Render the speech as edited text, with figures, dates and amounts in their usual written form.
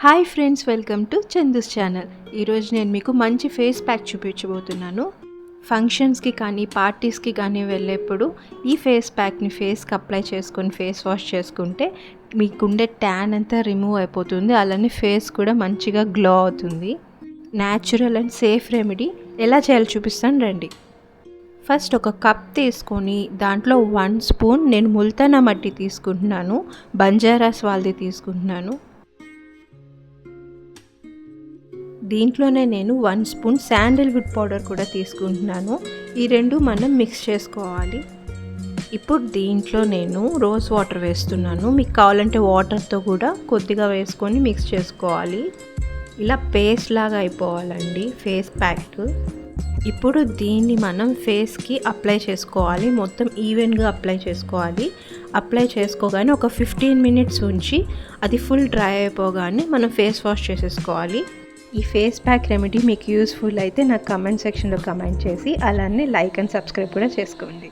Hi friends, welcome to Chandu's channel. ఈరోజు నేను మీకు మంచి ఫేస్ ప్యాక్ చూపించబోతున్నాను. ఫంక్షన్స్కి కానీ పార్టీస్కి కానీ వెళ్ళేప్పుడు ఈ ఫేస్ ప్యాక్ని ఫేస్కి అప్లై చేసుకొని ఫేస్ వాష్ చేసుకుంటే మీకుండే ట్యాన్ అంతా రిమూవ్ అయిపోతుంది. అలానే ఫేస్ కూడా మంచిగా గ్లో అవుతుంది. న్యాచురల్ అండ్ సేఫ్ రెమెడీ ఎలా చేయాలో చూపిస్తాను రండి. ఫస్ట్ ఒక కప్ తీసుకొని దాంట్లో 1 స్పూన్ నేను ముల్తానా మట్టి తీసుకుంటున్నాను, బంజారాస్ వాళ్ళది తీసుకుంటున్నాను. దీంట్లోనే నేను 1 స్పూన్ శాండిల్వుడ్ పౌడర్ కూడా తీసుకుంటున్నాను. ఈ రెండు మనం మిక్స్ చేసుకోవాలి. ఇప్పుడు దీంట్లో నేను రోజ్ వాటర్ వేస్తున్నాను. మీకు కావాలంటే వాటర్తో కూడా కొద్దిగా వేసుకొని మిక్స్ చేసుకోవాలి. ఇలా పేస్ట్ లాగా అయిపోవాలండి ఫేస్ ప్యాక్. ఇప్పుడు దీన్ని మనం ఫేస్కి అప్లై చేసుకోవాలి. మొత్తం ఈవెన్గా అప్లై చేసుకోవాలి. అప్లై చేసుకోగానే ఒక 15 మినిట్స్ ఉంచి అది ఫుల్ డ్రై అయిపోగానే మనం ఫేస్ వాష్ చేసేసుకోవాలి. ఈ ఫేస్ ప్యాక్ రెమెడీ మీకు యూస్ఫుల్ అయితే నాకు కమెంట్ సెక్షన్లో కమెంట్ చేసి అలానే లైక్ అండ్ సబ్స్క్రైబ్ కూడా చేసుకోండి.